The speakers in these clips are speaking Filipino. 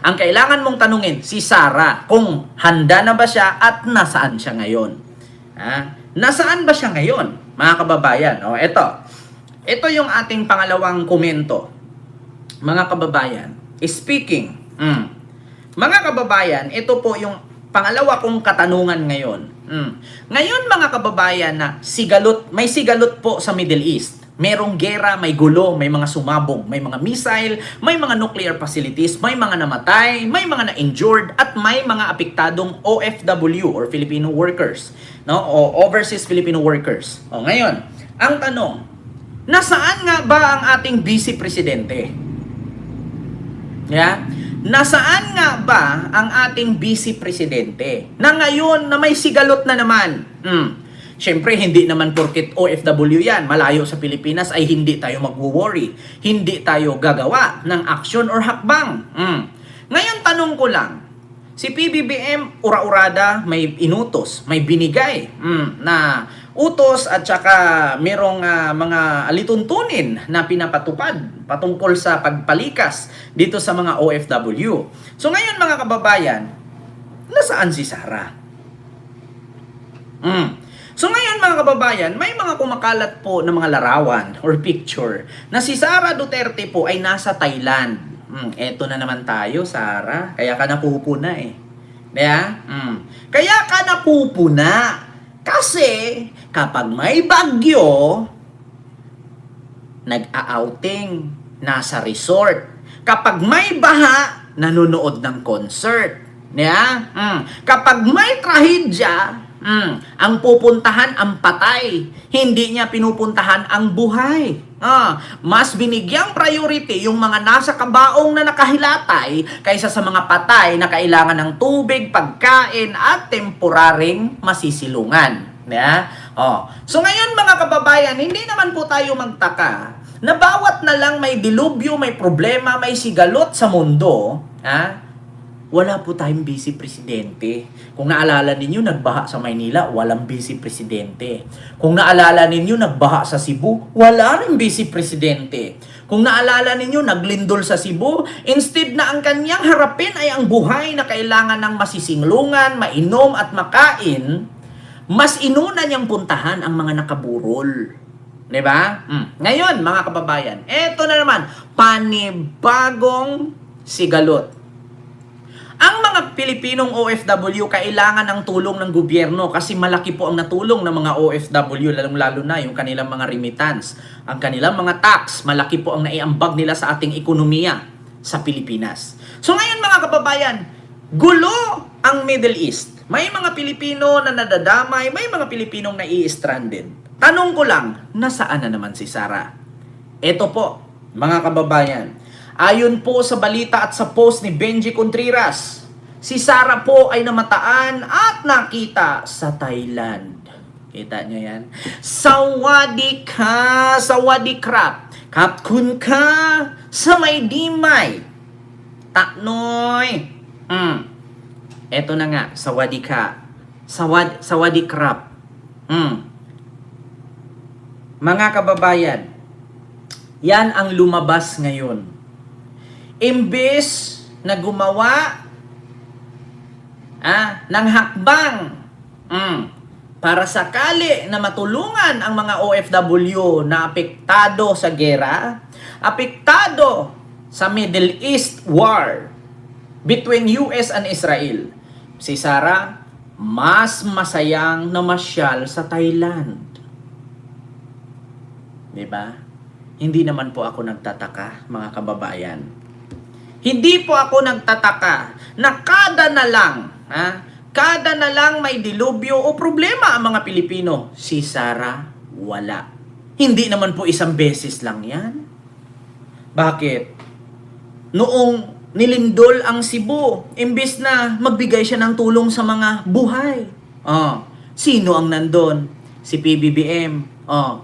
Ang kailangan mong tanungin, si Sara, kung handa na ba siya at nasaan siya ngayon. Nasaan ba siya ngayon, mga kababayan? O, ito yung ating pangalawang komento. Mga kababayan, speaking, mga kababayan, ito po yung pangalawa kong katanungan ngayon. Ngayon mga kababayan na may sigalot po sa Middle East. Merong gera, may gulo, may mga sumabog, may mga missile, may mga nuclear facilities, may mga namatay, may mga na-injured, at may mga apektadong OFW or Filipino workers, no? O overseas Filipino workers. O ngayon, ang tanong, nasaan nga ba ang ating vice presidente? Yeah? Nasaan nga ba ang ating vice presidente na ngayon na may sigalot na naman? Siyempre, hindi naman porket OFW yan, malayo sa Pilipinas, ay hindi tayo mag-worry. Hindi tayo gagawa ng aksyon or hakbang. Ngayon, tanong ko lang, si PBBM, ura-urada, may inutos, may binigay na utos at saka merong mga alituntunin na pinapatupad patungkol sa pagpalikas dito sa mga OFW. So ngayon mga kababayan, nasaan si Sara? So ngayon mga kababayan, may mga kumakalat po ng mga larawan or picture na si Sara Duterte po ay nasa Thailand. Eto na naman tayo, Sara. Kaya ka napupuna eh. Kaya? Kaya ka napupuna. Kasi kapag may bagyo, nag-a-outing, nasa resort. Kapag may baha, nanonood ng concert. Kapag may trahedya, ang pupuntahan ang patay. Hindi niya pinupuntahan ang buhay. Mas binigyang priority yung mga nasa kabaong na nakahilatay kaysa sa mga patay na kailangan ng tubig, pagkain at temporaring masisilungan. So ngayon mga kababayan, hindi naman po tayo magtaka na bawat na lang may dilubyo, may problema, may sigalot sa mundo, wala po tayong vice presidente. Kung naalala ninyo, nagbaha sa Maynila, walang vice presidente. Kung naalala ninyo, nagbaha sa Cebu, wala rin vice presidente. Kung naalala ninyo, naglindol sa Cebu, instead na ang kanyang harapin ay ang buhay na kailangan ng masisinglungan, mainom at makain, mas inuna niyang puntahan ang mga nakaburol. Diba? Ngayon, mga kababayan, eto na naman, panibagong sigalot. Ang mga Pilipinong OFW kailangan ng tulong ng gobyerno kasi malaki po ang natulong ng mga OFW, lalong-lalo na yung kanilang mga remittance. Ang kanilang mga tax, malaki po ang naiambag nila sa ating ekonomiya sa Pilipinas. So ngayon mga kababayan, gulo ang Middle East. May mga Pilipino na nadadamay, may mga Pilipinong nai-stranded. Tanong ko lang, nasaan na naman si Sara? Ito po, mga kababayan, ayon po sa balita at sa post ni Benji Contreras, si Sara po ay namataan at nakita sa Thailand. Kita nyo yan? Sawadika, sawadikap, kapkun ka sa may dimay. Taknoy. Eto na nga, sawadika. Sawadikrap. Mga kababayan, yan ang lumabas ngayon. Imbes na gumawa ng hakbang para sakali na matulungan ang mga OFW na apektado sa gera, apektado sa Middle East war between US and Israel, si Sara mas masayang namasyal sa Thailand. Diba? Hindi naman po ako nagtataka, mga kababayan. Hindi po ako nagtataka na kada na lang may dilubyo o problema ang mga Pilipino. Si Sara, wala. Hindi naman po isang beses lang yan. Bakit? Noong nilindol ang Cebu, imbis na magbigay siya ng tulong sa mga buhay. Sino ang nandun? Si PBBM.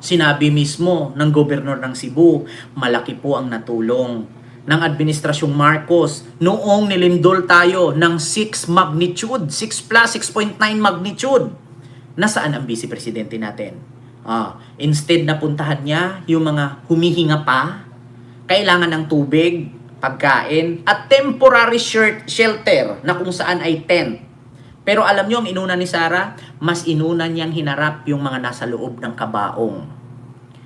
Sinabi mismo ng gobernador ng Cebu, malaki po ang natulong ng Administrasyong Marcos noong nilindol tayo ng 6 magnitude, 6 plus 6.9 magnitude. Nasaan ang vice presidente natin? Instead na puntahan niya yung mga humihinga pa, kailangan ng tubig, pagkain, at temporary shelter na kung saan ay tent. Pero alam nyo, ang inuna ni Sarah, mas inuna niyang hinarap yung mga nasa loob ng kabaong.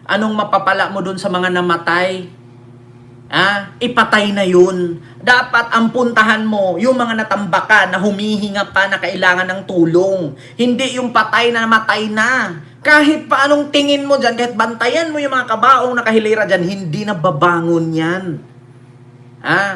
Anong mapapala mo dun sa mga namatay? Ipatay na yun. Dapat ang puntahan mo, yung mga natambakan na humihinga pa na kailangan ng tulong. Hindi yung patay na namatay na. Kahit pa anong tingin mo dyan, kahit bantayan mo yung mga kabaong nakahilera dyan, hindi na babangon yan.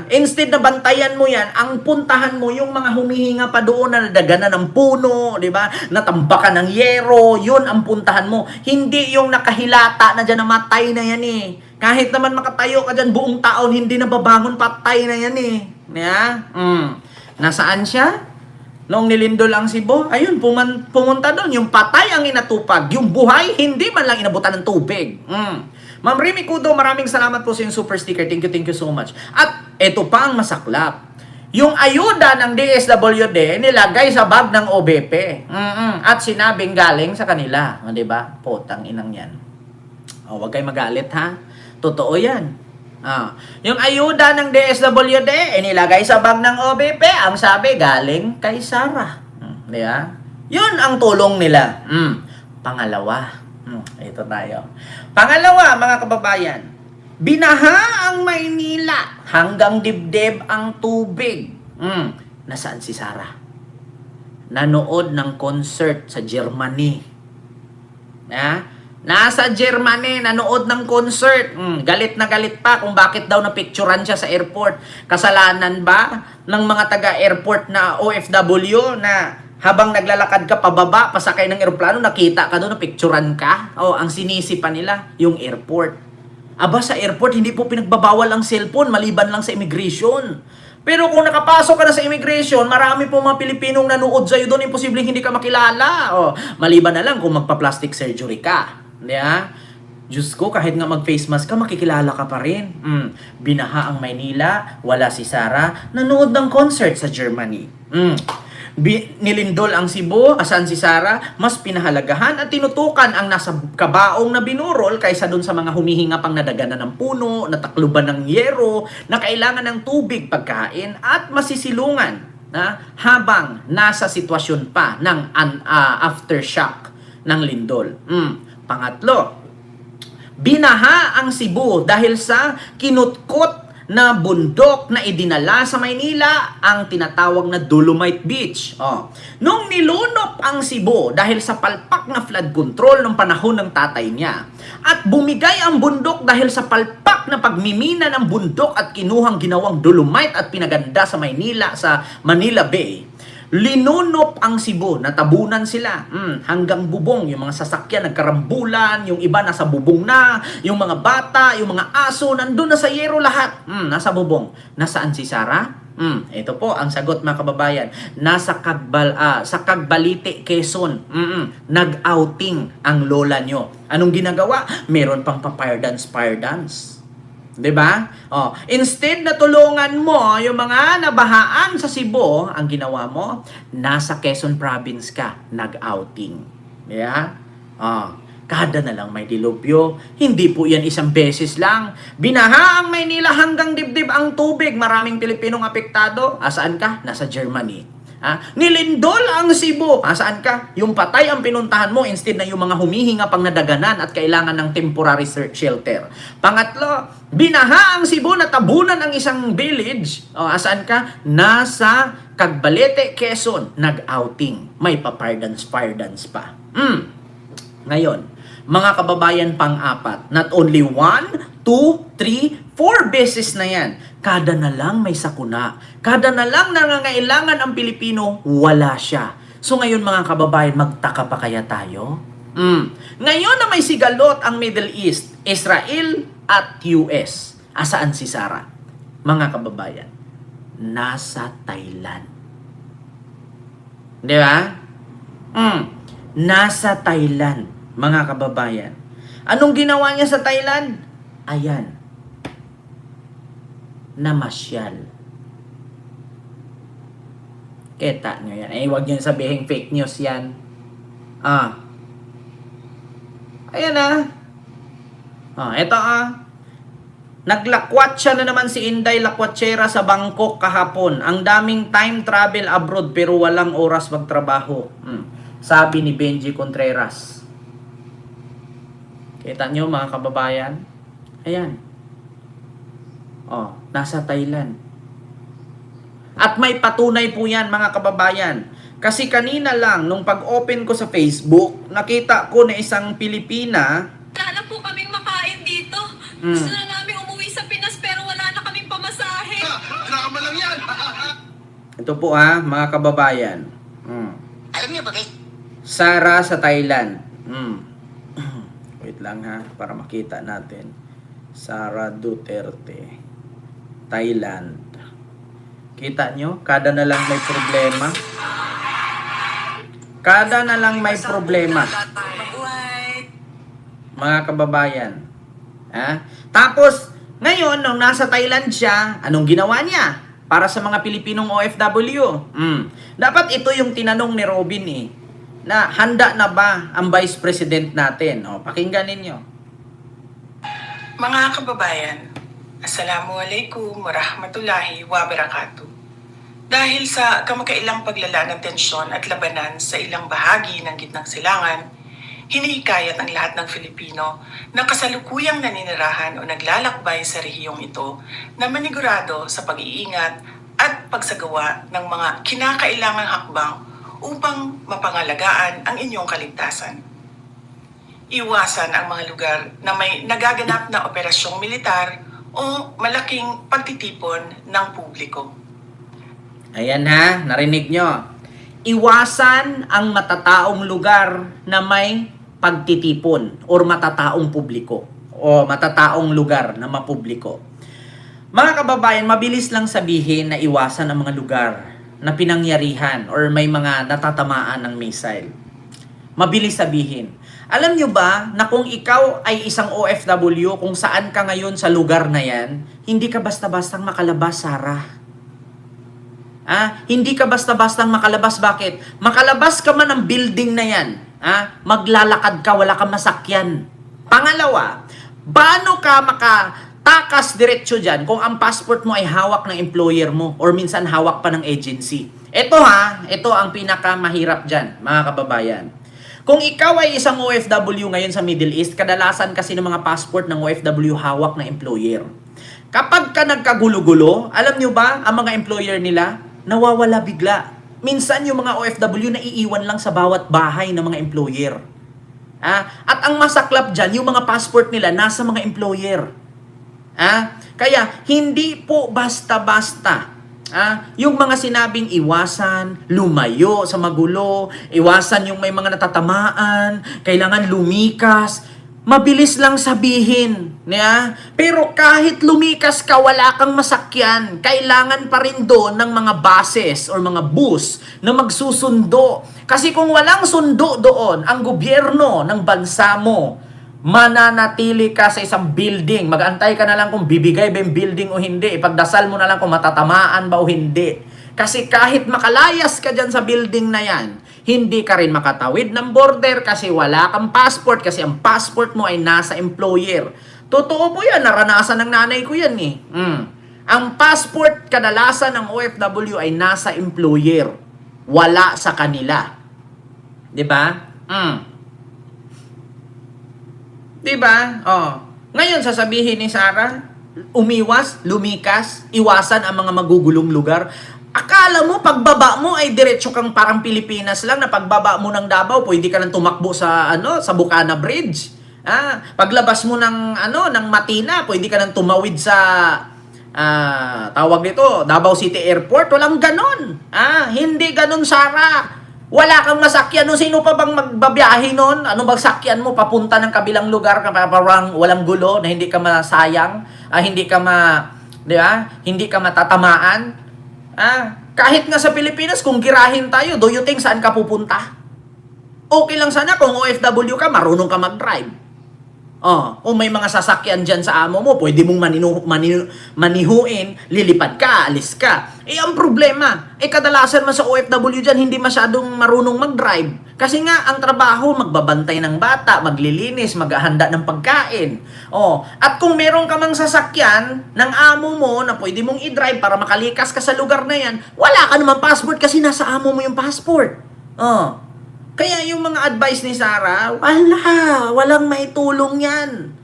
Instead na bantayan mo yan, ang puntahan mo yung mga humihinga pa doon na nadaganan ng puno, di ba? Natambakan ng yero, yun ang puntahan mo. Hindi yung nakahilata na dyan, namatay na yan eh. Kahit naman makatayo ka dyan buong taon, hindi na babangon, patay na yan eh. Nasaan siya? Noong nilindol ang Cebu, ayun, pumunta doon. Yung patay ang inatupag, yung buhay, hindi man lang inabutan ng tubig. Ma'am Remy Kudo, maraming salamat po sa yung super sticker. Thank you so much. At ito pa ang masaklap. Yung ayuda ng DSWD nilagay sa bag ng OBP. At sinabing galing sa kanila. Di ba? Potang inang yan. Huwag kayo magalit ha. Totoo yan. Yung ayuda ng DSWD nilagay sa bag ng OBP. Ang sabi galing kay Sarah. Di ba? Yun ang tulong nila. Pangalawa. Ito tayo. Pangalawa, mga kababayan, binaha ang Maynila hanggang dibdib ang tubig. Nasaan si Sarah? Nanood ng concert sa Germany. Nasa Germany, nanood ng concert. Galit na galit pa kung bakit daw napicturan siya sa airport. Kasalanan ba ng mga taga-airport na OFW na habang naglalakad ka pababa, pasakay ng eroplano, nakita ka doon, napicturan ka? Ang sinisi pa nila, yung airport. Aba, sa airport, hindi po pinagbabawal ang cellphone, maliban lang sa immigration. Pero kung nakapasok ka na sa immigration, marami po mga Pilipinong nanood sa'yo doon, imposibleng hindi ka makilala. Maliban na lang kung magpa-plastic surgery ka. Diyos ko, kahit nga mag-face mask ka, makikilala ka pa rin. Binaha ang Maynila, wala si Sarah, nanood ng concert sa Germany. Nilindol ang Cebu, asan si Sarah, mas pinahalagahan at tinutukan ang nasa kabaong na binurol kaysa dun sa mga humihinga pang nadaganan ng puno, natakluban ng yero, na kailangan ng tubig, pagkain at masisilungan habang nasa sitwasyon pa ng aftershock ng lindol. Pangatlo, binaha ang Cebu dahil sa kinutkot na bundok na idinala sa Maynila, ang tinatawag na Dolomite Beach. Nung nilunok ang Cebu dahil sa palpak na flood control ng panahon ng tatay niya, at bumigay ang bundok dahil sa palpak na pagmimina ng bundok at kinuhang ginawang Dolomite at pinaganda sa Maynila, sa Manila Bay, linunop ang Cebu, natabunan sila hanggang bubong, yung mga sasakyan nagkarambulan, yung iba nasa bubong na, yung mga bata, yung mga aso nandun na sa yero lahat, nasa bubong. Nasaan si Sarah? Ito po ang sagot, mga kababayan. Nasa sa Cagbalite, Quezon. Nag-outing ang lola nyo. Anong ginagawa? Meron pang pa-fire dance. Diba? Instead na tulungan mo yung mga nabahaan sa Cebu, ang ginawa mo, nasa Quezon Province ka, nag-outing. Yeah? Kada na lang may dilubyo. Hindi po yan isang beses lang. Binaha ang Maynila hanggang dibdib ang tubig. Maraming Pilipinong apektado. Saan ka? Nasa Germany. Nilindol ang Cebu. Saan ka? Yung patay ang pinuntahan mo instead na yung mga humihinga pang nadaganan at kailangan ng temporary shelter. Pangatlo, binaha ang Cebu, natabunan ang isang village. Saan ka? Nasa Cagbalite, Quezon. Nag-outing. May pa-fire dance pa. Ngayon, mga kababayan, pang-apat. Not only 1, 2, 3, 4 beses na yan. Kada na lang may sakuna. Kada na lang nangangailangan ang Pilipino, wala siya. So ngayon, mga kababayan, magtaka pa kaya tayo? Ngayon na may sigalot ang Middle East, Israel at US. Asaan si Sarah? Mga kababayan, nasa Thailand. Di ba? Nasa Thailand, mga kababayan. Anong ginawa niya sa Thailand? Ayan. Namasyal. Kita nyo yan. Huwag nyo sabihin fake news yan. Ayan ito Naglakwat siya na naman si Inday Lakwatsera sa Bangkok kahapon. Ang daming time travel abroad pero walang oras magtrabaho. Sabi ni Benji Contreras. Kita nyo mga kababayan? Ayan. Oh, nasa Thailand. At may patunay po yan mga kababayan. Kasi kanina lang, nung pag-open ko sa Facebook, nakita ko na isang Pilipina. Wala po kaming makain dito. Gusto na namin umuwi sa Pinas pero wala na kaming pamasahe. Nakama lang yan. Ito po mga kababayan. Alam niyo ba kay Sara sa Thailand. Wait lang para makita natin. Sara Duterte. Thailand. Kita nyo? Kada na lang may problema. Kada na lang may problema. Mga kababayan. Tapos, ngayon, nung nasa Thailand siya, anong ginawa niya? Para sa mga Pilipinong OFW. Dapat ito yung tinanong ni Robin na handa na ba ang Vice President natin? Pakinggan ninyo. Mga kababayan, Assalamualaikum warahmatullahi wabarakatuh. Dahil sa kamakailang paglala ng tensyon at labanan sa ilang bahagi ng gitnang silangan, hinihikayat ang lahat ng Filipino na kasalukuyang naninirahan o naglalakbay sa rehiyong ito na manigurado sa pag-iingat at pagsagawa ng mga kinakailangang hakbang upang mapangalagaan ang inyong kaligtasan. Iwasan ang mga lugar na may nagaganap na operasyong militar o malaking pagtitipon ng publiko. Ayan narinig nyo. Iwasan ang matataong lugar na may pagtitipon or matataong publiko o matataong lugar na mapubliko. Mga kababayan, mabilis lang sabihin na iwasan ang mga lugar na pinangyarihan or may mga natatamaan ng missile. Mabilis sabihin. Alam nyo ba na kung ikaw ay isang OFW, kung saan ka ngayon sa lugar na yan, hindi ka basta-bastang makalabas, Sarah. Hindi ka basta-bastang makalabas. Bakit? Makalabas ka man ng building na yan. Maglalakad ka, wala kang masakyan. Pangalawa, paano ka makatakas diretso dyan kung ang passport mo ay hawak ng employer mo or minsan hawak pa ng agency? Ito ang pinakamahirap dyan, mga kababayan. Kung ikaw ay isang OFW ngayon sa Middle East, kadalasan kasi ng mga passport ng OFW hawak ng employer. Kapag ka nagkagulo-gulo, alam nyo ba, ang mga employer nila, nawawala bigla. Minsan yung mga OFW naiiwan lang sa bawat bahay ng mga employer. At ang masaklap dyan, yung mga passport nila nasa mga employer. Kaya, hindi po basta-basta. Yung mga sinabing iwasan, lumayo sa magulo, iwasan yung may mga natatamaan, kailangan lumikas, mabilis lang sabihin. Pero kahit lumikas ka, wala kang masakyan, kailangan pa rin doon ng mga buses or mga bus na magsusundo. Kasi kung walang sundo doon, ang gobyerno ng bansa mo, mananatili ka sa isang building. Mag-antay ka na lang kung bibigay ba yung building o hindi. Ipagdasal mo na lang kung matatamaan ba o hindi. Kasi kahit makalayas ka dyan sa building na yan, hindi ka rin makatawid ng border kasi wala kang passport. Kasi ang passport mo ay nasa employer. Totoo po yan. Naranasan ng nanay ko yan Ang passport kadalasan ng OFW ay nasa employer. Wala sa kanila. Diba? Diba? Ngayon, sasabihin ni Sarah, umiwas, lumikas, iwasan ang mga magugulong lugar. Akala mo, pagbaba mo ay diretso kang parang Pilipinas lang na pagbaba mo ng Davao, pwede ka nang tumakbo sa Bukana Bridge. Paglabas mo ng Matina, pwede ka nang tumawid sa tawag dito, Davao City Airport. Walang ganon. Hindi ganon, Sarah. Wala kang masakyan. Sino pa bang magbabiyahe nun? Ano bang sakyan mo papunta ng kabilang lugar parang walang gulo na hindi ka masayang, hindi ka hindi ka matatamaan? Kahit nga sa Pilipinas, kung girahin tayo, do you think saan ka pupunta? Okay lang sana kung OFW ka, marunong ka mag-drive. Kung may mga sasakyan dyan sa amo mo, pwede mong manihuin, lilipad ka, alis ka. Ang problema, kadalasan man sa OFW dyan, hindi masyadong marunong mag-drive. Kasi nga, ang trabaho, magbabantay ng bata, maglilinis, maghahanda ng pagkain. At kung meron ka mang sasakyan ng amo mo na pwede mong i-drive para makalikas ka sa lugar na yan, wala ka naman passport kasi nasa amo mo yung passport. Kaya yung mga advice ni Sarah, walang maitulong yan.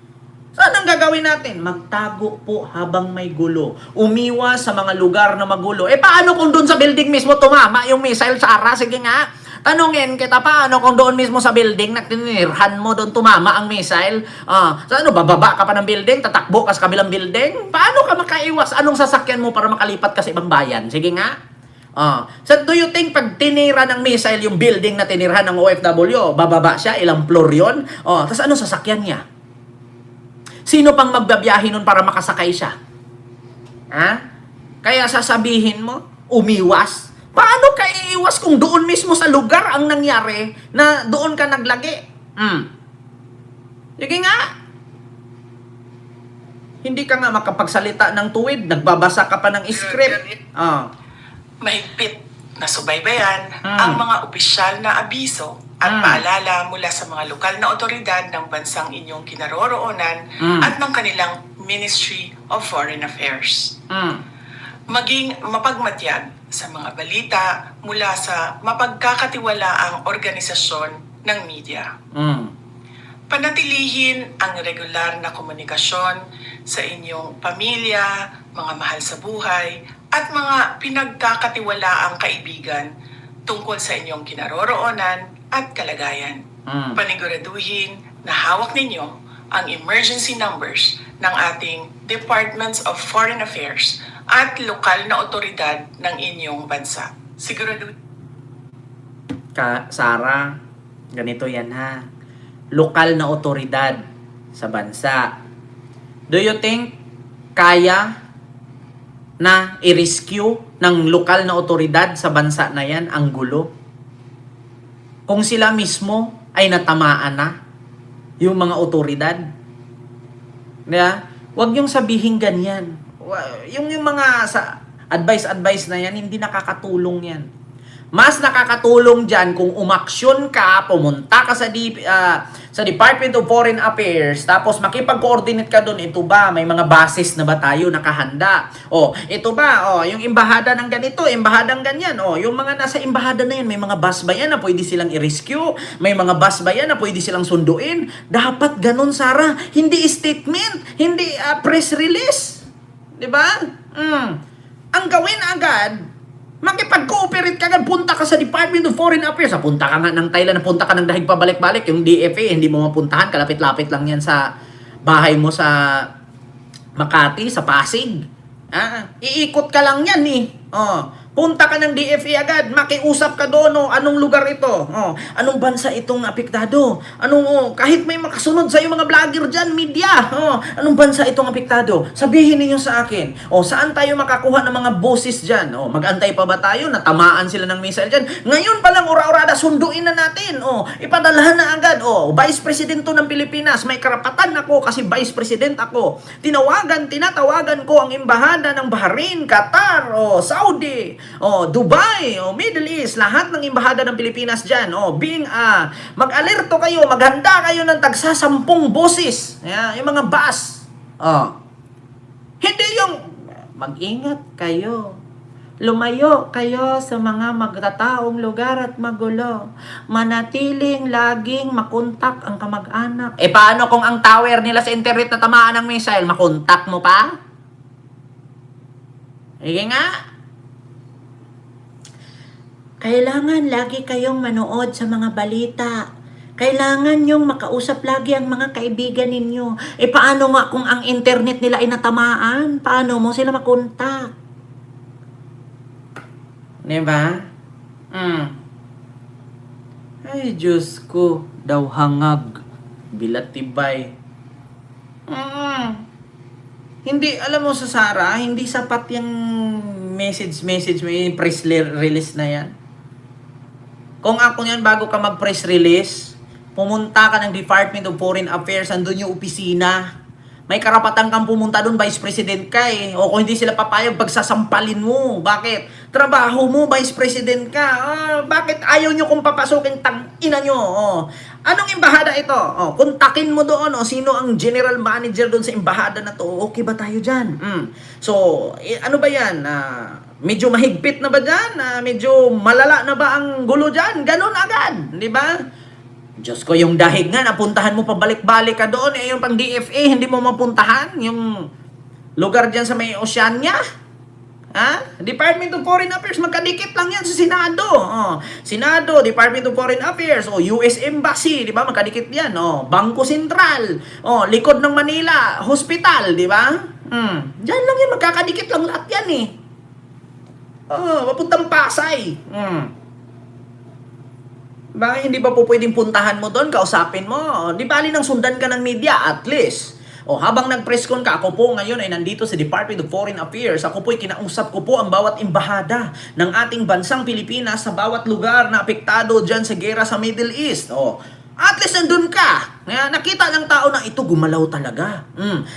Saan ang gagawin natin? Magtago po habang may gulo. Umiwas sa mga lugar na magulo. Paano kung doon sa building mismo tumama yung missile, Sarah? Sige nga, tanungin kita, paano kung doon mismo sa building na tinirhan mo doon tumama ang missile? Bababa ka pa ng building, tatakbo ka sa kabilang building? Paano ka makaiwas? Anong sasakyan mo para makalipat ka sa ibang bayan? Sige nga. So do you think pag tinira ng missile yung building na tinirhan ng OFW, bababa siya, ilang floor yun? Tapos ano sasakyan niya? Sino pang magbabiyahe nun para makasakay siya? Kaya sasabihin mo, umiwas? Paano ka iiwas kung doon mismo sa lugar ang nangyari na doon ka naglagi? Sige nga. Hindi ka nga makapagsalita ng tuwid, nagbabasa ka pa ng script. Mahigpit na subaybayan ang mga opisyal na abiso at paalala mula sa mga lokal na otoridad ng bansang inyong kinaroroonan at ng kanilang Ministry of Foreign Affairs. Maging mapagmatyag sa mga balita mula sa mapagkakatiwalaang organisasyon ng media. Panatilihin ang regular na komunikasyon sa inyong pamilya, mga mahal sa buhay, at mga pinagkakatiwalaang kaibigan tungkol sa inyong kinaroroonan at kalagayan. Paniguraduhin na hawak ninyo ang emergency numbers ng ating Departments of Foreign Affairs at lokal na otoridad ng inyong bansa. Siguraduhin. Sarah, ganito yan ha. Lokal na otoridad sa bansa. Do you think kaya na i-rescue ng lokal na otoridad sa bansa na yan ang gulo? Kung sila mismo ay natamaan na yung mga otoridad. Huwag yung sabihin ganyan. Yung mga advice na yan, hindi nakakatulong yan. Mas nakakatulong dyan kung umaksyon ka, pumunta ka sa Department of Foreign Affairs, tapos makipag-coordinate ka doon. Ito ba, may mga bases na ba tayo nakahanda? Ito ba, yung embahada ng ganito, embahadang ganyan. Yung mga nasa embahada na yan, may mga bus ba yan na pwede silang i-rescue? May mga bus ba yan na pwede silang sunduin? Dapat ganun, Sarah. Hindi statement, hindi press release. Diba? Ang gawin agad, makipag-cooperate ka agad, punta ka sa Department of Foreign Affairs, punta ka nga ng Thailand, punta ka ng dahig pabalik-balik, yung DFA, hindi mo mapuntahan, kalapit-lapit lang yan sa bahay mo sa Makati, sa Pasig. Iikot ka lang yan punta ka ng DFA agad, makiusap ka doon, anong lugar ito? Anong bansa itong apektado? Kahit may makasunod sa mga vlogger dyan, media, anong bansa itong apektado? Sabihin niyo sa akin, saan tayo makakuha ng mga boses dyan? Mag-antay pa ba tayo? Natamaan sila ng missile dyan? Ngayon pa lang, ura-urada, sunduin na natin. Ipadalahan na agad. Vice President to ng Pilipinas, may karapatan ako kasi Vice President ako. Tinatawagan ko ang embahada ng Bahrain, Qatar, Saudi, Dubai, Middle East, lahat ng embahada ng Pilipinas dyan, mag-alerto kayo, maghanda kayo ng tagsa 10 boses, yung mga bus. Hindi yung, mag-ingat kayo, lumayo kayo sa mga magtataong lugar at magulo, manatiling laging makontak ang kamag-anak. Paano kung ang tower nila sa internet na tamaan ng missile, makontak mo pa? Sige nga. Kailangan lagi kayong manood sa mga balita. Kailangan yung makausap lagi ang mga kaibigan ninyo. Paano nga kung ang internet nila ay natamaan? Paano mo sila makontak? Diba? Ay, Diyos ko. Daw hangag. Bilatibay. Hindi, alam mo sa Sarah, hindi sapat yung message, may press release na yan. Kung ako yan, bago ka mag-press release, Pumunta ka ng Department of Foreign Affairs, andun yung opisina. May karapatan kang pumunta doon, Vice President ka eh. O kung hindi sila papayag, pagsasampalin mo. Bakit? Trabaho mo, Vice President ka. Bakit ayaw nyo kung papasukin, tang-ina nyo? Anong embahada ito? Kontakin mo doon. Sino ang general manager doon sa embahada na to? Okay ba tayo dyan? So, ano ba yan? Medyo mahigpit na ba dyan? Medyo malala na ba ang gulo dyan? Ganon agad. Di ba? Diyos ko, yung dahig nga, napuntahan mo pabalik-balik ka doon. Yung pang DFA, hindi mo mapuntahan. Yung lugar dyan sa may Oceania. Department of Foreign Affairs, magkadikit lang yan sa Senado. Senado, Department of Foreign Affairs, US Embassy, di ba? Magkadikit yan. Bangko Sentral, likod ng Manila, hospital, di ba? Diyan lang yan, magkakadikit lang lahat yan eh. Mapuntang Pasay. Ba, hindi ba po pwedeng puntahan mo doon, kausapin mo? Di bali nang sundan ka ng media, at least. Habang nag-press con ka, ako po ngayon ay nandito sa Department of Foreign Affairs. Ako po ay kinausap ko po ang bawat embahada ng ating bansang Pilipinas sa bawat lugar na apektado dyan sa gera sa Middle East. At least nandun ka. Nakita ng tao na ito gumalaw talaga.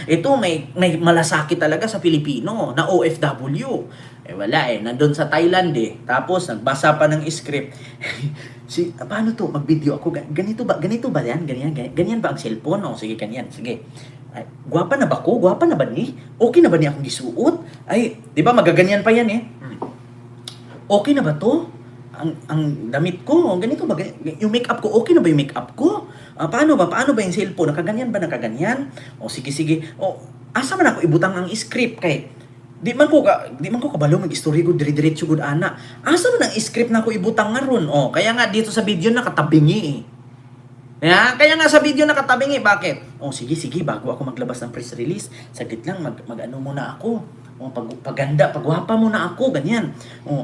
Ito may malasakit talaga sa Pilipino na OFW. Wala nandun sa Thailand Tapos nagbasa pa ng script. Paano to? Mag-video ako. Ganito ba yan? Ganyan ba ang cellphone? Sige, ganyan. Sige. Ay, gwapa na ba ko? Gwapa na ba ni? Okay na ba niya akong gisuot? Ay, di ba magaganyan pa yan Okay na ba to? Ang damit ko, ganito ba? Yung makeup ko, okay na ba yung makeup ko? Paano ba yung cellphone? Nakaganyan ba? Sige. Asa man ako ibutang ang script kay di man ko kabalo mag-istorya ko dire-diretso gud ana. Asa man ang script na ko ibutang nga ron? Kaya nga dito sa video nakatabingi Kaya nga sa video nakatabingi. Bakit? Sige, bago ako maglabas ng press release, saglit lang mag-ano muna ako. Paganda, pagwapa muna ako, ganyan.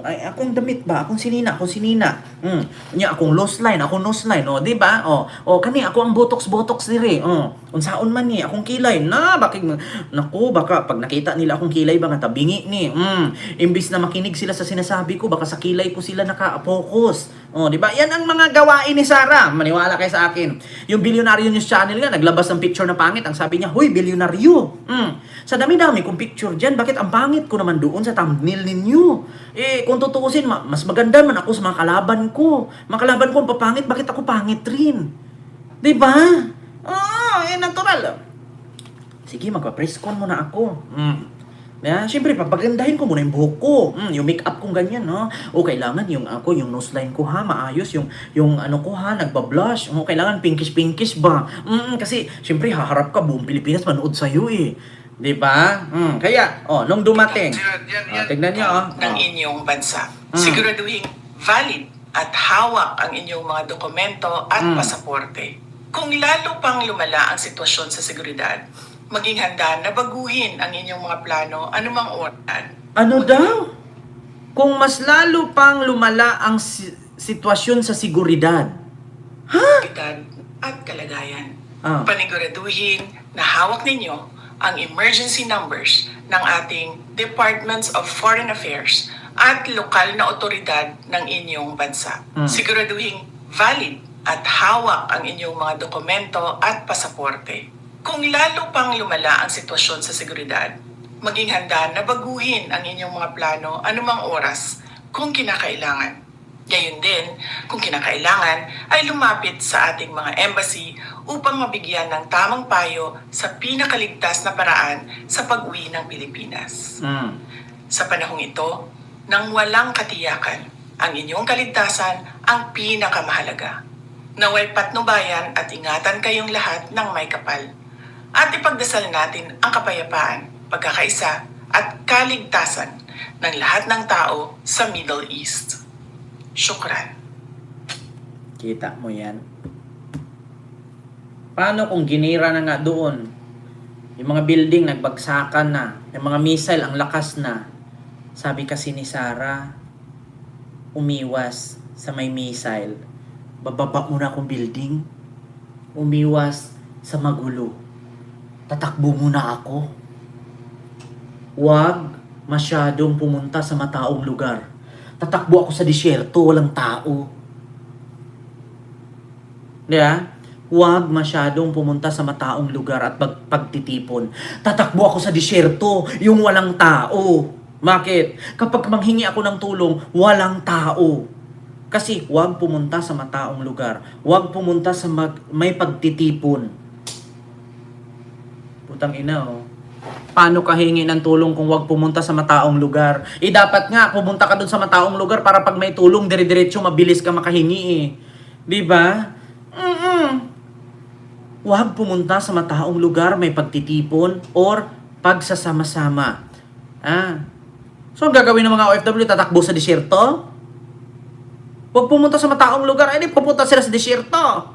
Ay, akong damit ba? Akong sinina. Akong nose line, di ba? Kani ako ang botox dire. Unsaon man ni, akong kilay. Baka pag nakita nila akong kilay ba nga tabingi ni. Imbis na makinig sila sa sinasabi ko, baka sa kilay ko sila naka-focus. Di ba? Yan ang mga gawain ni Sara. Maniwala kayo sa akin. Yung Bilyonaryo News Channel nga, naglabas ng picture na pangit. Ang sabi niya, "Hoy, bilyonaryo." Sa dami-dami kong picture dyan, bakit ang pangit ko naman doon sa thumbnail ninyo? Kung tutuusin, mas maganda man ako sa mga kalaban ko. Mga kalaban ko ang papangit, bakit ako pangit rin? Di ba? Natural. Sige, magpa-press con muna ako. Siyempre, papagandahin ko muna yung buhok ko. Yung make-up kong ganyan, kailangan yung nose line ko maayos. Yung ano ko nagbablush. Kailangan pinkish ba? Kasi, siyempre, haharap ka, buong Pilipinas manood sa'yo Di ba? Kaya, nung dumating, tignan nyo, ng inyong bansa. Siguraduhin valid at hawak ang inyong mga dokumento at pasaporte. Kung lalo pang lumala ang sitwasyon sa seguridad, maging handa na baguhin ang inyong mga plano anumang oras. Ano daw? Kung mas lalo pang lumala ang sitwasyon sa seguridad. Seguridad at kalagayan. Paniguraduhin na hawak ninyo ang emergency numbers ng ating Departments of Foreign Affairs at lokal na otoridad ng inyong bansa. Siguraduhin valid at hawak ang inyong mga dokumento at pasaporte. Kung lalo pang lumala ang sitwasyon sa seguridad, maging handa na baguhin ang inyong mga plano anumang oras kung kinakailangan. Gayon din, kung kinakailangan, ay lumapit sa ating mga embassy upang mabigyan ng tamang payo sa pinakaligtas na paraan sa pag-uwi ng Pilipinas. Sa panahong ito, nang walang katiyakan, ang inyong kaligtasan ang pinakamahalaga. Naway patnubayan at ingatan kayong lahat ng may kapal. At ipagdasal natin ang kapayapaan, pagkakaisa at kaligtasan ng lahat ng tao sa Middle East. Syukran. Kita mo yan? Paano kung ginira na nga doon? Yung mga building nagbagsakan na, yung mga missile ang lakas na. Sabi kasi ni Sara, umiwas sa may missile. Bababa muna akong building. Umiwas sa magulo. Tatakbo muna ako. Huwag masyadong pumunta sa mataong lugar. Tatakbo ako sa disyerto, walang tao. Diba? huwag masyadong pumunta sa mataong lugar at pagtitipon. Tatakbo ako sa disyerto, yung walang tao. Bakit? Kapag manghingi ako ng tulong, walang tao. Kasi huwag pumunta sa mataong lugar. Huwag pumunta sa may pagtitipon. Putang ina, oh. Paano ka hingi ng tulong kung huwag pumunta sa mataong lugar? Dapat nga, pumunta ka dun sa mataong lugar para pag may tulong, dire-diretso, mabilis ka makahingi eh. Di ba? Huwag pumunta sa mataong lugar, may pagtitipon, or pagsasama-sama. So, ang gagawin ng mga OFW, tatakbo sa disyerto? Huwag pumunta sa mataong lugar, di pupunta sila sa disyerto.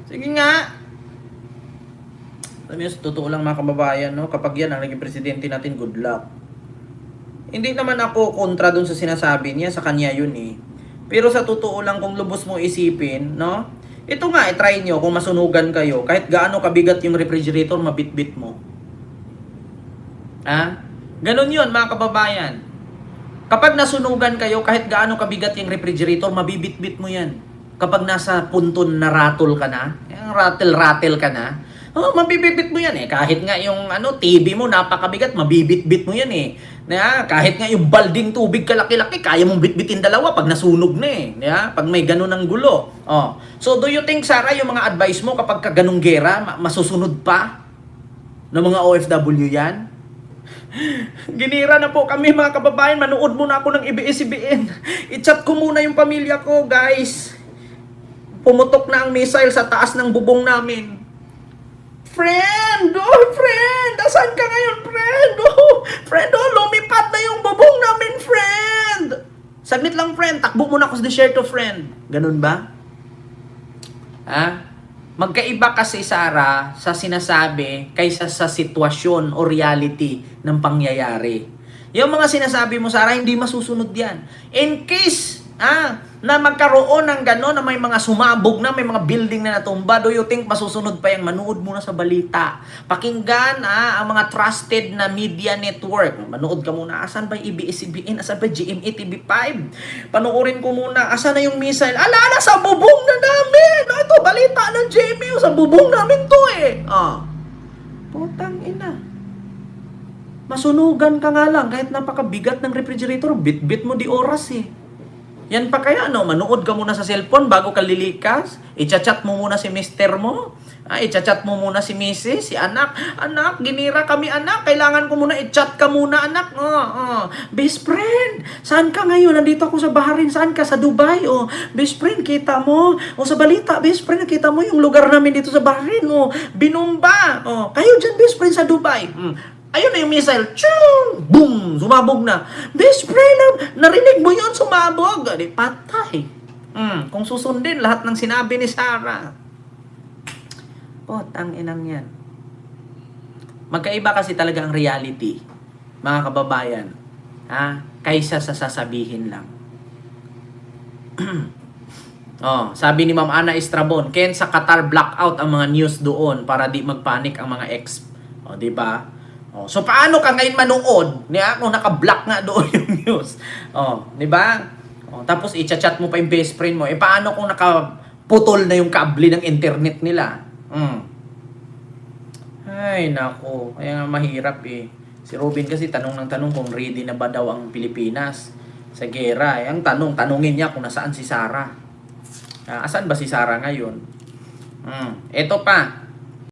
Sige nga. Alam niyo, sa totoo lang mga kababayan, no? Kapag yan ang naging presidente natin, good luck. Hindi naman ako kontra dun sa sinasabi niya, sa kanya yun eh. Pero sa totoo lang, kung lubos mo isipin, no? Ito nga, try nyo kung masunugan kayo, kahit gaano kabigat yung refrigerator, mabitbit mo. Ganon yun mga kababayan. Kapag nasunugan kayo, kahit gaano kabigat yung refrigerator, mabibitbit mo yan. Kapag nasa punto na rattle ka na, yung rattle ka na, mabibitbit mo yan eh. Kahit nga yung TV mo napakabigat, mabibitbit mo yan eh. Kahit nga yung balding tubig kalaki-laki, kaya mong bitbitin dalawa pag nasunog na eh. Pag may ganun ng gulo. So do you think, Sarah, yung mga advice mo kapag ka ganung gera, masusunod pa ng mga OFW yan? Ginira na po kami mga kababayan, manood muna ako ng ABS-CBN. I-chat ko muna yung pamilya ko, guys. Pumutok na ang missile sa taas ng bubong namin. Friend! Oh, friend! Asan ka ngayon, friend? Oh, friend, lumipat na yung bubong namin, friend! Saglit lang, friend. Takbo muna ako sa disyerto, friend. Ganun ba? Magkaiba kasi, Sarah, sa sinasabi kaysa sa sitwasyon o reality ng pangyayari. Yung mga sinasabi mo, Sarah, hindi masusunod yan. In case na magkaroon ng gano'n, na may mga sumabog na, may mga building na natumba, do you think masusunod pa yung manood muna sa balita? Pakinggan ang mga trusted na media network. Manood ka muna, asan ba yung ABS-CBN, asan ba GMA TV5? Panoorin ko muna, asan na yung missile? Ala, sa bubong na namin! Ito, balita ng GMA, sa bubong namin to eh. Putang ina. Masunugan ka nga lang, kahit napakabigat ng refrigerator, bit-bit mo di oras eh. Yan pa kaya, manood ka muna sa cellphone bago ka lilikas, i-chat mo muna si mister mo, i-chat mo muna si misis, si anak, ginira kami anak, kailangan ko muna i-chat ka muna anak, best friend, saan ka ngayon? Nandito ako sa Bahrain, saan ka? Sa Dubai, best friend, kita mo, sa balita, best friend, nakita mo yung lugar namin dito sa Bahrain, binumba, kayo dyan, best friend, sa Dubai, ayun na yung missile. Tshung! Boom! Sumabog na. Best friend, narinig mo yun, sumabog. Di patay. Kung susundin lahat ng sinabi ni Sarah. Potang inang yan. Magkaiba kasi talaga ang reality, mga kababayan. Kaysa sa sasabihin lang. Sabi ni Ma'am Ana Estrabon, Ken, sa Qatar blackout ang mga news doon para di magpanik ang mga di ba? So paano ka ngayon manood? Kung naka-block nga doon yung news. Di ba? Tapos i-chat mo pa yung best friend mo. Paano kung nakaputol na yung kable ng internet nila? Ay, nako. Kaya nga mahirap eh. Si Robin kasi tanong ng tanong kung ready na ba daw ang Pilipinas sa gera. Ang tanungin niya kung nasaan si Sarah. Asan ba si Sarah ngayon? Ito pa.